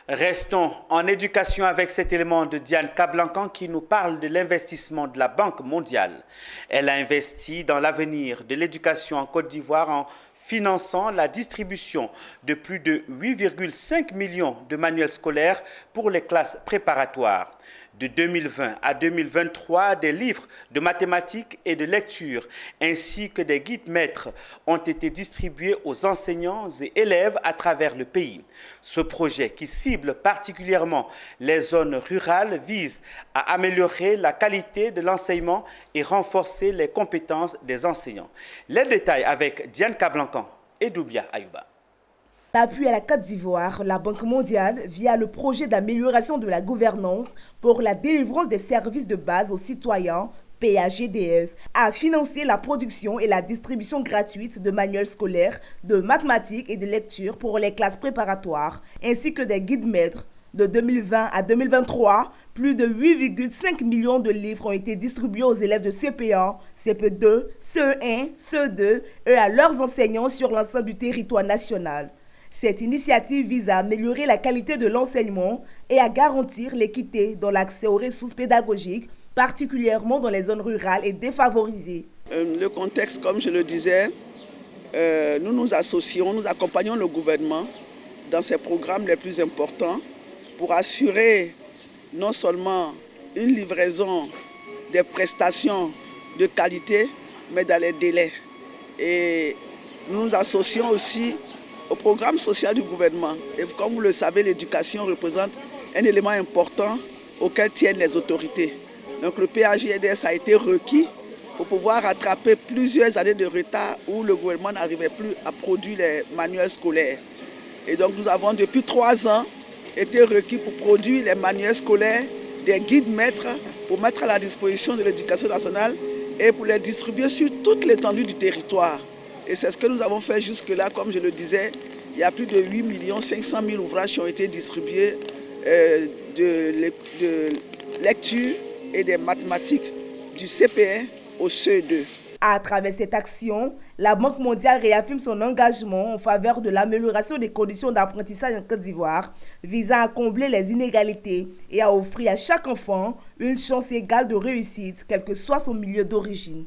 Restons en éducation avec cet élément de Diane Kablankan qui nous parle de l'investissement de la Banque mondiale. Elle a investi dans l'avenir de l'éducation en Côte d'Ivoire en finançant la distribution de plus de 8,5 millions de manuels scolaires pour les classes préparatoires. De 2020 à 2023, des livres de mathématiques et de lecture ainsi que des guides maîtres ont été distribués aux enseignants et élèves à travers le pays. Ce projet, qui cible particulièrement les zones rurales, vise à améliorer la qualité de l'enseignement et renforcer les compétences des enseignants. Les détails avec Diane Kablankan et Doubia Ayouba. L'appui à la Côte d'Ivoire, la Banque mondiale, via le projet d'amélioration de la gouvernance pour la délivrance des services de base aux citoyens, PAGDS, a financé la production et la distribution gratuite de manuels scolaires, de mathématiques et de lecture pour les classes préparatoires, ainsi que des guides maîtres. De 2020 à 2023, plus de 8,5 millions de livres ont été distribués aux élèves de CP1, CP2, CE1, CE2 et à leurs enseignants sur l'ensemble du territoire national. Cette initiative vise à améliorer la qualité de l'enseignement et à garantir l'équité dans l'accès aux ressources pédagogiques, particulièrement dans les zones rurales et défavorisées. Le contexte, comme je le disais, nous nous associons, nous accompagnons le gouvernement dans ses programmes les plus importants pour assurer non seulement une livraison des prestations de qualité, mais dans les délais. Et nous nous associons aussi au programme social du gouvernement. Et comme vous le savez, l'éducation représente un élément important auquel tiennent les autorités. Donc le PAGDS a été requis pour pouvoir rattraper plusieurs années de retard où le gouvernement n'arrivait plus à produire les manuels scolaires. Et donc nous avons depuis 3 ans été requis pour produire les manuels scolaires, des guides maîtres pour mettre à la disposition de l'éducation nationale et pour les distribuer sur toute l'étendue du territoire. Et c'est ce que nous avons fait jusque-là, comme je le disais, il y a plus de 8 500 000 ouvrages qui ont été distribués de lecture et des mathématiques du CP1 au CE2. À travers cette action, la Banque mondiale réaffirme son engagement en faveur de l'amélioration des conditions d'apprentissage en Côte d'Ivoire, visant à combler les inégalités et à offrir à chaque enfant une chance égale de réussite, quel que soit son milieu d'origine.